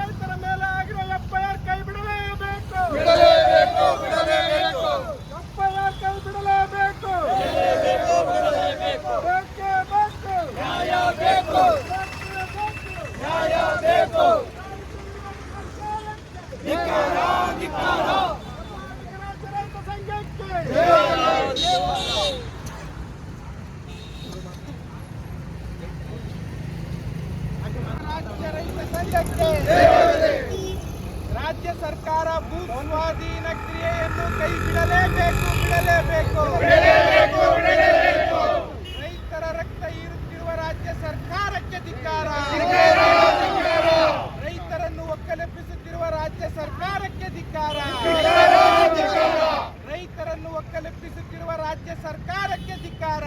ರೈತರ ಮೇಲೆ ಆಗಿರೋ FIR ಕೈ ಬಿಡಲೇಬೇಕು. FIR ಕೈ ಬಿಡಲೇಬೇಕು. ಬೇಕೇ ಬೇಕು. ನ್ಯಾಯ ಬೇಕು. ನ್ಯಾಯ ಬೇಕು. ರೈತ ಸಂಘಕ್ಕೆ ರಾಜ್ಯ ಸರ್ಕಾರ ಭೂ ಸ್ವಾಧೀನ ಕ್ರಿಯೆಯನ್ನು ಕೈ ಬಿಡಲೇಬೇಕು. ರೈತರ ರಕ್ತ ಹೀರುತ್ತಿರುವ ರಾಜ್ಯ ಸರ್ಕಾರಕ್ಕೆ ಧಿಕ್ಕಾರ. ರೈತರನ್ನು ಒಕ್ಕಲೆಬ್ಬಿಸುತ್ತಿರುವ ರಾಜ್ಯ ಸರ್ಕಾರಕ್ಕೆ ಧಿಕ್ಕಾರ. ರೈತರನ್ನು ಒಕ್ಕಲೆಬ್ಬಿಸುತ್ತಿರುವ ರಾಜ್ಯ ಸರ್ಕಾರಕ್ಕೆ ಧಿಕ್ಕಾರ.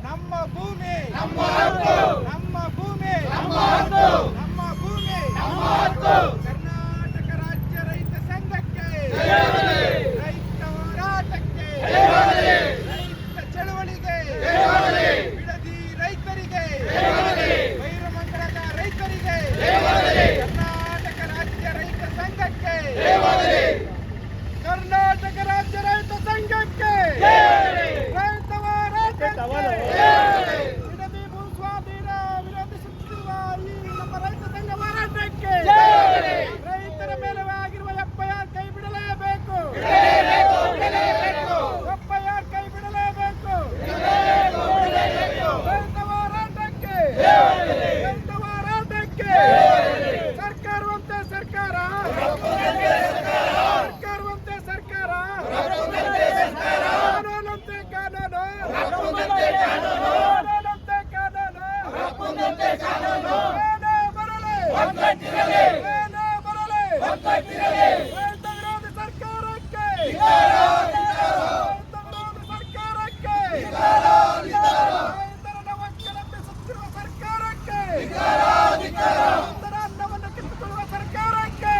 ನಮ್ಮ ಭೂಮಿ ನಮ್ಮ ಭೂಮಿ ನಮ್ಮ ಭೂಮಿ ಕರ್ನಾಟಕ ರಾಜ್ಯ ರೈತ ಸಂಘಕ್ಕೆ, ರೈತ ಹೋರಾಟಕ್ಕೆ, ರೈತ ಚಳವಳಿಗೆ, ಬಿಡದಿ ರೈತರಿಗೆ, ಬೈರಮಂಗಲದ ರೈತರಿಗೆ, ಕರ್ನಾಟಕ ರಾಜ್ಯ ರೈತ ಸಂಘಕ್ಕೆ, ಕರ್ನಾಟಕ ರಾಜ್ಯ ರೈತ ಸಂಘಕ್ಕೆ, ರೈತ ಹೋರಾಟಕ್ಕೆ, ಬಿಡದಿ ಭೂ ಸ್ವಾಧೀನ ವಿರೋಧಿಸುತ್ತಿರುವ ಈ ನಮ್ಮ ರೈತ ಸಂಘ ಹೋರಾಟಕ್ಕೆ, ರೈತರ ಮೇಲೆ ಆಗಿರುವ FIR ಕೈ ಬಿಡಲೇಬೇಕು. FIR ಕೈ ಬಿಡಲೇಬೇಕು. ರೈತ ಹೋರಾಟಕ್ಕೆ, ರೈತ ಹೋರಾಟಕ್ಕೆ, ಸರ್ಕಾರವಂತೆ ಸರ್ಕಾರ, ಸರ್ಕಾರವಂತೆ ಸರ್ಕಾರ, ಕಾನೂನಂತೆ ಕಾನೂನು, ಕಾನೂನಂತೆ ಕಾನೂನು, ಏನೇ ಬರಲಿ, ಏನೇ ಬರಲಿ, ರೈತ ವಿರೋಧಿ ಸರ್ಕಾರಕ್ಕೆ, ರೈತ ವಿರೋಧಿ ಸರ್ಕಾರಕ್ಕೆ, ರೈತರನ್ನು ಒಕ್ಕಲೆಬ್ಬಿಸುತ್ತಿರುವ ಸರ್ಕಾರಕ್ಕೆ, ರೈತರ ಅನ್ನವನ್ನು ಕಿತ್ತುಕೊಳ್ಳುವ ಸರ್ಕಾರಕ್ಕೆ,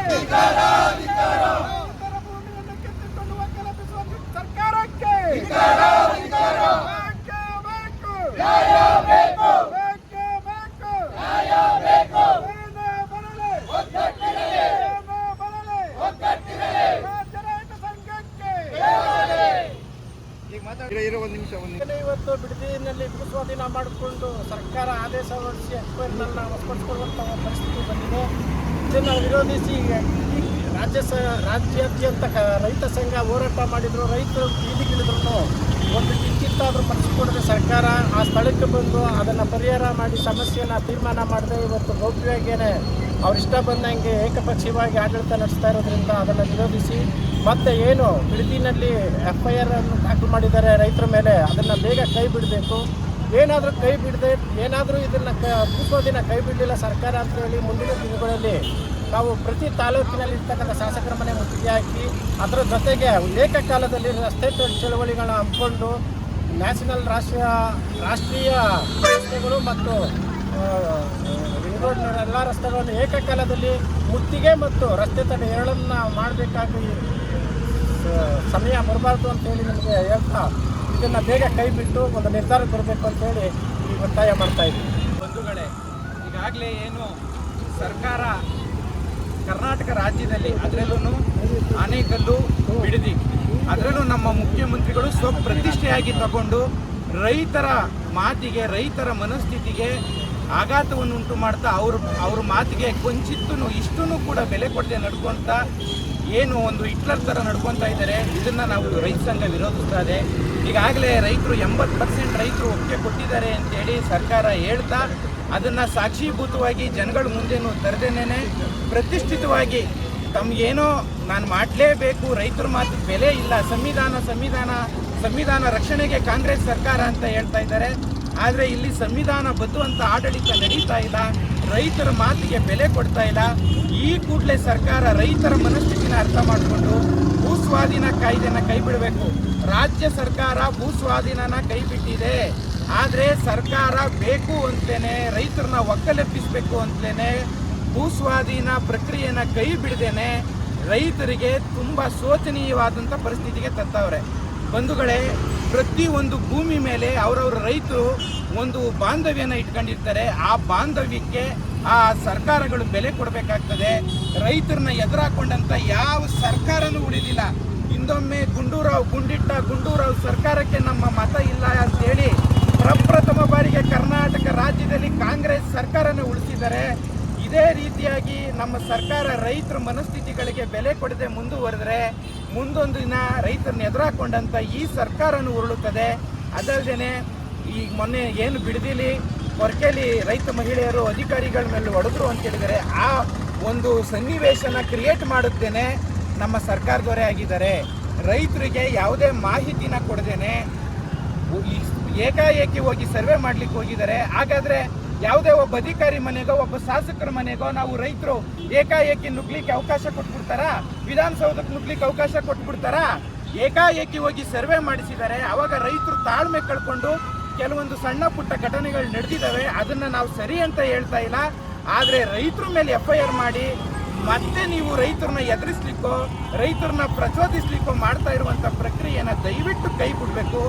ರೈತರ ಭೂಮಿಯನ್ನು ಕಿತ್ತುಕೊಂಡು ಒಕ್ಕಲೆಬ್ಬಿಸುವ ಸರ್ಕಾರಕ್ಕೆ ಬೇಕೇ ಬೇಕು. ಏನೇ ಬರಲಿ, ರಾಜ್ಯ ರೈತ ಸಂಘಕ್ಕೆ. ಇವತ್ತು ಬಿಡದಿನಲ್ಲಿ ಭೂ ಸ್ವಾಧೀನ ಮಾಡಿಕೊಂಡು ಸರ್ಕಾರ ಆದೇಶ ಹೊರಡಿಸಿ FIR ವಶಪಡಿಸಿಕೊಳ್ಳುವಂತಹ ಪರಿಸ್ಥಿತಿ ಬಂದಿದೆ. ಇದನ್ನು ವಿರೋಧಿಸಿ ರಾಜ್ಯಾದ್ಯಂತ ರೈತ ಸಂಘ ಹೋರಾಟ ಮಾಡಿದ್ರು. ರೈತರು ಬೀದಿಗಿಳಿದ್ರು. ಒಂದು ಕಿಂಚಿತ್ತಾದರೂ ಪಡಿಸಿಕೊಡದೆ ಸರ್ಕಾರ ಆ ಸ್ಥಳಕ್ಕೆ ಬಂದು ಅದನ್ನು ಪರಿಹಾರ ಮಾಡಿ ಸಮಸ್ಯೆಯನ್ನು ತೀರ್ಮಾನ ಮಾಡದೆ ಇವತ್ತು ಗೌಪ್ಯವಾಗಿಯೇ ಅವರಿಷ್ಟ ಬಂದಂಗೆ ಏಕಪಕ್ಷೀಯವಾಗಿ ಆಡಳಿತ ನಡೆಸ್ತಾ ಇರೋದ್ರಿಂದ ಅದನ್ನು ವಿರೋಧಿಸಿ ಮತ್ತೆ ಏನು ಬಿಡದಿನಲ್ಲಿ FIR ಅನ್ನು ದಾಖಲು ಮಾಡಿದ್ದಾರೆ ರೈತರ ಮೇಲೆ, ಅದನ್ನು ಬೇಗ ಕೈ ಬಿಡಬೇಕು. ಏನಾದರೂ ಕೈ ಬಿಡದೆ ಏನಾದರೂ ಇದನ್ನು ಭೂಸ್ವಾಧೀನ ಕೈ ಬಿಡಲಿಲ್ಲ ಸರ್ಕಾರ ಅಂತೇಳಿ ಮುಂದಿನ ದಿನಗಳಲ್ಲಿ ನಾವು ಪ್ರತಿ ತಾಲೂಕಿನಲ್ಲಿ ಇರ್ತಕ್ಕಂಥ ಶಾಸಕರ ಮನೆ ಮುತ್ತಿಗೆ ಹಾಕಿ ಅದರ ಜೊತೆಗೆ ಏಕಕಾಲದಲ್ಲಿ ರಸ್ತೆ ಚಳವಳಿಗಳನ್ನ ಹಮ್ಮಿಕೊಂಡು ನ್ಯಾಷನಲ್ ರಾಷ್ಟ್ರೀಯ ರಸ್ತೆಗಳು ಮತ್ತು ಎಲ್ಲ ರಸ್ತೆಗಳನ್ನು ಏಕಕಾಲದಲ್ಲಿ ಮುತ್ತಿಗೆ ಮತ್ತು ರಸ್ತೆ ತಡೆ ಎರಡನ್ನು ಮಾಡಬೇಕಾಗಿ ಸಮಯ ಬರಬಾರ್ದು ಅಂತೇಳಿ ನಿಮಗೆ ಹೇಳ್ತಾ ಇದನ್ನು ಬೇಗ ಕೈ ಬಿಟ್ಟು ಒಂದು ನಿರ್ಧಾರಕ್ಕೆ ಬರಬೇಕು ಅಂತೇಳಿ ಈ ಒತ್ತಾಯ ಮಾಡ್ತಾ ಇದ್ದೀವಿ. ಬಂಧುಗಳೇ, ಈಗಾಗಲೇ ಏನು ಸರ್ಕಾರ ಕರ್ನಾಟಕ ರಾಜ್ಯದಲ್ಲಿ ಅದರಲ್ಲೂ ಆನೇಕಲ್ಲು, ಬಿಡದಿ ಅದರಲ್ಲೂ ನಮ್ಮ ಮುಖ್ಯಮಂತ್ರಿಗಳು ಸ್ವಪ್ರತಿಷ್ಠೆಯಾಗಿ ತಗೊಂಡು ರೈತರ ಮಾತಿಗೆ, ರೈತರ ಮನಸ್ಥಿತಿಗೆ ಆಘಾತವನ್ನು ಉಂಟು ಮಾಡ್ತಾ ಅವ್ರ ಮಾತಿಗೆ ಕೊಂಚಿತ್ತೂ ಇಷ್ಟೂ ಕೂಡ ಬೆಲೆ ಕೊಡದೆ ನಡ್ಕೊಳ್ತಾ ಏನು ಒಂದು ಹಿಟ್ಲರ್ ಥರ ನಡ್ಕೊತಾ ಇದ್ದಾರೆ. ಇದನ್ನು ನಾವು ರೈತ ಸಂಘ ವಿರೋಧಿಸ್ತಾ ಇದೆ. ಈಗಾಗಲೇ ರೈತರು 80% ರೈತರು ಒಪ್ಪಿಗೆ ಕೊಟ್ಟಿದ್ದಾರೆ ಅಂತೇಳಿ ಸರ್ಕಾರ ಹೇಳ್ತಾ ಅದನ್ನು ಸಾಕ್ಷೀಭೂತವಾಗಿ ಜನಗಳ ಮುಂದೆನೂ ತರದೇನೆ ಪ್ರತಿಷ್ಠಿತವಾಗಿ ತಮಗೇನೋ ನಾನು ಮಾಡಲೇಬೇಕು, ರೈತರ ಮಾತಿಗೆ ಬೆಲೆ ಇಲ್ಲ, ಸಂವಿಧಾನ ರಕ್ಷಣೆಗೆ ಕಾಂಗ್ರೆಸ್ ಸರ್ಕಾರ ಅಂತ ಹೇಳ್ತಾ ಇದ್ದಾರೆ. ಆದರೆ ಇಲ್ಲಿ ಸಂವಿಧಾನಬದ್ಧವಂತ ಆಡಳಿತ ನಡೀತಾ ಇಲ್ಲ, ರೈತರ ಮಾತಿಗೆ ಬೆಲೆ ಕೊಡ್ತಾ ಇಲ್ಲ. ಈ ಕೂಡಲೇ ಸರ್ಕಾರ ರೈತರ ಮನಸ್ಥಿತಿನ ಅರ್ಥ ಮಾಡಿಕೊಂಡು ಭೂಸ್ವಾಧೀನ ಕಾಯ್ದೆನ ಕೈ ಬಿಡಬೇಕು. ರಾಜ್ಯ ಸರ್ಕಾರ ಭೂಸ್ವಾಧೀನನ ಕೈ ಬಿಟ್ಟಿದೆ, ಆದರೆ ಸರ್ಕಾರ ಬೇಕು ಅಂತಲೇ ರೈತರನ್ನ ಒಕ್ಕಲೆಬ್ಬಿಸಬೇಕು ಅಂತಲೇ ಭೂಸ್ವಾಧೀನ ಪ್ರಕ್ರಿಯೆನ ಕೈ ಬಿಡದೇನೆ ರೈತರಿಗೆ ತುಂಬ ಶೋಚನೀಯವಾದಂಥ ಪರಿಸ್ಥಿತಿಗೆ ತತ್ತವ್ರೆ. ಬಂಧುಗಳೇ, ಪ್ರತಿಯೊಂದು ಭೂಮಿ ಮೇಲೆ ಅವರವ್ರ ರೈತರು ಒಂದು ಬಾಂಧವ್ಯನ ಇಟ್ಕೊಂಡಿರ್ತಾರೆ. ಆ ಬಾಂಧವ್ಯಕ್ಕೆ ಆ ಸರ್ಕಾರಗಳು ಬೆಲೆ ಕೊಡಬೇಕಾಗ್ತದೆ. ರೈತರನ್ನ ಎದುರಾಕೊಂಡಂತ ಯಾವ ಸರ್ಕಾರನೂ ಉಳಿದಿಲ್ಲ. ಹಿಂದೊಮ್ಮೆ ಗುಂಡೂರಾವ್ ಸರ್ಕಾರಕ್ಕೆ ನಮ್ಮ ಮತ ಇಲ್ಲ ಅಂತೇಳಿ ಪ್ರಪ್ರಥಮ ಬಾರಿಗೆ ಕರ್ನಾಟಕ ರಾಜ್ಯದಲ್ಲಿ ಕಾಂಗ್ರೆಸ್ ಸರ್ಕಾರನ ಉಳಿಸಿದ್ದಾರೆ. ಇದೇ ರೀತಿಯಾಗಿ ನಮ್ಮ ಸರ್ಕಾರ ರೈತರ ಮನಸ್ಥಿತಿಗಳಿಗೆ ಬೆಲೆ ಕೊಡದೆ ಮುಂದುವರೆದ್ರೆ ಮುಂದೊಂದು ದಿನ ರೈತರನ್ನ ಎದುರಾಕೊಂಡಂತ ಈ ಸರ್ಕಾರನೂ ಉರುಳುತ್ತದೆ. ಅದಲ್ಲದೆ ಈ ಮೊನ್ನೆ ಏನು ಬಿಡದಿಲಿ ಹೊರಕೆಲಿ ರೈತ ಮಹಿಳೆಯರು ಅಧಿಕಾರಿಗಳ ಮೇಲೆ ಹೊಡೆದ್ರು ಅಂತ ಹೇಳಿದರೆ ಆ ಒಂದು ಸನ್ನಿವೇಶನ ಕ್ರಿಯೇಟ್ ಮಾಡುತ್ತೇನೆ ನಮ್ಮ ಸರ್ಕಾರದವರೇ ಆಗಿದ್ದಾರೆ. ರೈತರಿಗೆ ಯಾವುದೇ ಮಾಹಿತಿನ ಕೊಡದೇನೆ ಏಕಾಏಕಿ ಹೋಗಿ ಸರ್ವೆ ಮಾಡ್ಲಿಕ್ಕೆ ಹೋಗಿದ್ದಾರೆ. ಹಾಗಾದ್ರೆ ಯಾವುದೇ ಒಬ್ಬ ಅಧಿಕಾರಿ ಮನೆಗೋ ಒಬ್ಬ ಶಾಸಕರ ಮನೆಗೋ ನಾವು ರೈತರು ಏಕಾಏಕಿ ನುಗ್ಲಿಕ್ಕೆ ಅವಕಾಶ ಕೊಟ್ಬಿಡ್ತಾರಾ? ವಿಧಾನಸೌಧಕ್ಕೆ ನುಗ್ಲಿಕ್ಕೆ ಅವಕಾಶ ಕೊಟ್ಬಿಡ್ತಾರಾ? ಏಕಾಏಕಿ ಹೋಗಿ ಸರ್ವೆ ಮಾಡಿಸಿದ್ದಾರೆ. ಅವಾಗ ರೈತರು ತಾಳ್ಮೆ ಕಳ್ಕೊಂಡು ಕೆಲವೊಂದು ಸಣ್ಣ ಪುಟ್ಟ ಘಟನೆಗಳು ನಡೆದಿದ್ದಾವೆ. ಅದನ್ನ ನಾವು ಸರಿ ಅಂತ ಹೇಳ್ತಾ ಇಲ್ಲ. ಆದರೆ ರೈತರ ಮೇಲೆ FIR ಮಾಡಿ ಮತ್ತೆ ನೀವು ರೈತರನ್ನ ಎದುರಿಸ್ಲಿಕ್ಕೋ ರೈತರನ್ನ ಪ್ರಚೋದಿಸ್ಲಿಕ್ಕೋ ಮಾಡ್ತಾ ಇರುವಂಥ ಪ್ರಕ್ರಿಯೆನ ದಯವಿಟ್ಟು ಕೈ ಬಿಡಬೇಕು.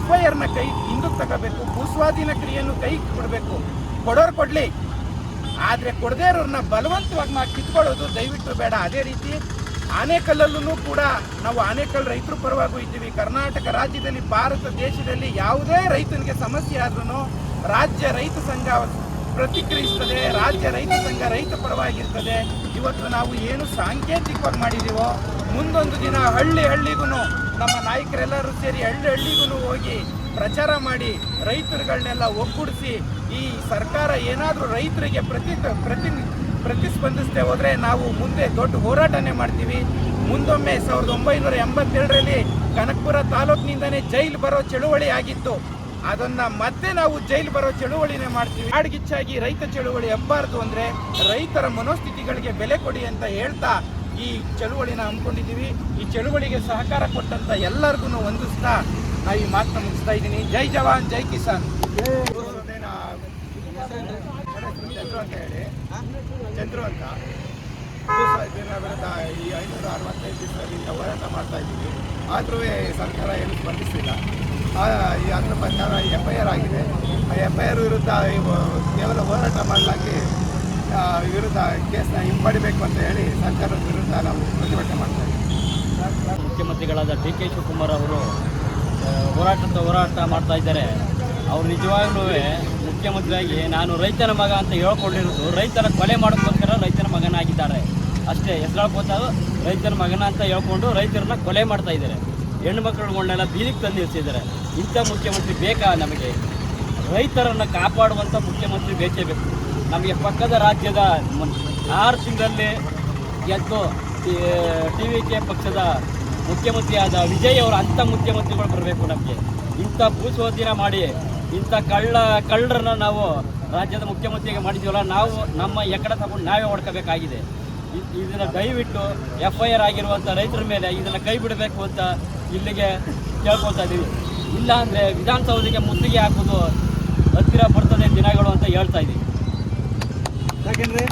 FIRನ ಕೈ ಹಿಂದಕ್ಕೆ ತಗೋಬೇಕು. ಭೂಸ್ವಾಧೀನ ಕ್ರಿಯೆಯನ್ನು ಕೈ ಬಿಡಬೇಕು. ಕೊಡೋರು ಕೊಡಲಿ, ಆದರೆ ಕೊಡದೇ ಇರೋರನ್ನ ಬಲವಂತವಾಗಿ ನಾವು ಕಿತ್ಕೊಳ್ಳೋದು ದಯವಿಟ್ಟು ಬೇಡ. ಅದೇ ರೀತಿ ಆನೇಕಲ್ಲಲ್ಲೂ ಕೂಡ ನಾವು ಆನೇಕಲ್ ರೈತರ ಪರವಾಗೂ ಇದ್ದೀವಿ. ಕರ್ನಾಟಕ ರಾಜ್ಯದಲ್ಲಿ ಭಾರತ ದೇಶದಲ್ಲಿ ಯಾವುದೇ ರೈತನಿಗೆ ಸಮಸ್ಯೆ ಆದ್ರೂ ರಾಜ್ಯ ರೈತ ಸಂಘ ಪ್ರತಿಕ್ರಿಯಿಸ್ತದೆ. ರಾಜ್ಯ ರೈತ ಸಂಘ ರೈತ ಪರವಾಗಿರ್ತದೆ. ಇವತ್ತು ನಾವು ಏನು ಸಾಂಕೇತಿಕವಾಗಿ ಮಾಡಿದ್ದೀವೋ ಮುಂದೊಂದು ದಿನ ಹಳ್ಳಿಗೂ ನಮ್ಮ ನಾಯಕರೆಲ್ಲರೂ ಸೇರಿ ಹಳ್ಳಿಗೂ ಹೋಗಿ ಪ್ರಚಾರ ಮಾಡಿ ರೈತರುಗಳನ್ನೆಲ್ಲ ಒಗ್ಗೂಡಿಸಿ ಈ ಸರ್ಕಾರ ಏನಾದರೂ ರೈತರಿಗೆ ಪ್ರತಿಸ್ಪಂದಿಸದೆ ಹೋದರೆ ನಾವು ಮುಂದೆ ದೊಡ್ಡ ಹೋರಾಟನೇ ಮಾಡ್ತೀವಿ. ಮುಂದೊಮ್ಮೆ 1987ರಲ್ಲಿ ಕನಕಪುರ ತಾಲೂಕಿನಿಂದನೇ ಜೈಲು ಬರೋ ಚಳುವಳಿ ಆಗಿತ್ತು. ಅದನ್ನ ಮತ್ತೆ ನಾವು ಜೈಲು ಬರೋ ಚಳುವಳಿನೇ ಮಾಡ್ತೀವಿ. ಕಾಡ್ಗಿಚ್ಚಾಗಿ ರೈತ ಚಳುವಳಿ ಹಬ್ಬಾರ್ದು ಅಂದ್ರೆ ರೈತರ ಮನೋಸ್ಥಿತಿಗಳಿಗೆ ಬೆಲೆ ಕೊಡಿ ಅಂತ ಹೇಳ್ತಾ ಈ ಚಳುವಳಿನ ಹಮ್ಮಿಕೊಂಡಿದ್ದೀವಿ. ಈ ಚಳುವಳಿಗೆ ಸಹಕಾರ ಕೊಟ್ಟಂತ ಎಲ್ಲರಿಗೂ ವಂದಿಸ್ತಾ ನಾವು ಈ ಮಾತನ್ನ ಮುಗಿಸ್ತಾ ಇದ್ದೀನಿ. ಜೈ ಜವಾನ್ ಜೈ ಕಿಸಾನ್. ಚಂದ್ರು ಅಂತ ವಿರುದ್ಧ ಈ 565 ದಿವಸದಿಂದ ಹೋರಾಟ ಮಾಡ್ತಾ ಇದ್ದೀವಿ. ಆದರೂ ಸರ್ಕಾರ ಏನು ಸ್ಪಂದಿಸಿಲ್ಲ. ಅದರ ಪ್ರಕಾರ FIR ಆಗಿದೆ. ಆ FIR ವಿರುದ್ಧ ಕೇವಲ ಹೋರಾಟ ಮಾಡಲಾಗಿ ವಿರುದ್ಧ ಕೇಸ್ನ ಹಿಂಪಡಿಬೇಕು ಅಂತ ಹೇಳಿ ಸರ್ಕಾರದ ವಿರುದ್ಧ ನಾವು ಪ್ರತಿಭಟನೆ ಮಾಡ್ತಾ ಇದ್ದೀವಿ. ಮುಖ್ಯಮಂತ್ರಿಗಳಾದ DK ಶಿವಕುಮಾರ್ ಅವರು ಹೋರಾಟ ಮಾಡ್ತಾ ಇದ್ದಾರೆ. ಅವ್ರು ನಿಜವಾಗ್ಲೂ ಮುಖ್ಯಮಂತ್ರಿಯಾಗಿ ನಾನು ರೈತನ ಮಗ ಅಂತ ಹೇಳ್ಕೊಂಡಿರೋದು ರೈತರ ಕೊಲೆ ಮಾಡೋಕ್ಕೋಸ್ಕರ ರೈತನ ಮಗನಾಗಿದ್ದಾರೆ ಅಷ್ಟೇ. ಹೆಸರಾಕೋತಾರು ರೈತರ ಮಗನ ಅಂತ ಹೇಳ್ಕೊಂಡು ರೈತರನ್ನ ಕೊಲೆ ಮಾಡ್ತಾ ಇದ್ದಾರೆ. ಹೆಣ್ಣು ಮಕ್ಕಳುಗಳನ್ನೆಲ್ಲ ಬೀದಿಗೆ ತಂದು ನಿಲ್ಲಿಸಿದ್ದಾರೆ. ಇಂಥ ಮುಖ್ಯಮಂತ್ರಿ ಬೇಕಾ ನಮಗೆ? ರೈತರನ್ನು ಕಾಪಾಡುವಂಥ ಮುಖ್ಯಮಂತ್ರಿ ಬೇಕೇ ಬೇಕು ನಮಗೆ. ಪಕ್ಕದ ರಾಜ್ಯದ 6 ತಿಂಗಳಲ್ಲಿ ಗೆದ್ದು TVK ಪಕ್ಷದ ಮುಖ್ಯಮಂತ್ರಿ ಆದ ವಿಜಯ್ ಅವರು ಅಂಥ ಮುಖ್ಯಮಂತ್ರಿಗಳು ಬರಬೇಕು ನಮಗೆ. ಇಂಥ ಭೂಸ್ವಾಧೀನ ಮಾಡಿ ಇಂಥ ಕಳ್ಳರನ್ನ ನಾವು ರಾಜ್ಯದ ಮುಖ್ಯಮಂತ್ರಿಗೆ ಮಾಡಿದ್ದೀವಲ್ಲ, ನಾವು ನಮ್ಮ ಎಕಡೆ ತಗೊಂಡು ನಾವೇ ಹೊಡ್ಕೋಬೇಕಾಗಿದೆ. ಇದನ್ನು ದಯವಿಟ್ಟು FIR ಆಗಿರುವಂಥ ರೈತರ ಮೇಲೆ ಇದನ್ನು ಕೈ ಬಿಡಬೇಕು ಅಂತ ಇಲ್ಲಿಗೆ ಕೇಳ್ಕೊಳ್ತಾ ಇದ್ದೀವಿ. ಇಲ್ಲ ಅಂದರೆ ವಿಧಾನಸೌಧಕ್ಕೆ ಮುತ್ತಿಗೆ ಹಾಕೋದು ಹತ್ತಿರ ಬರ್ತದೆ ದಿನಗಳು ಅಂತ ಹೇಳ್ತಾ ಇದ್ದೀವಿ. ಯಾಕೆಂದರೆ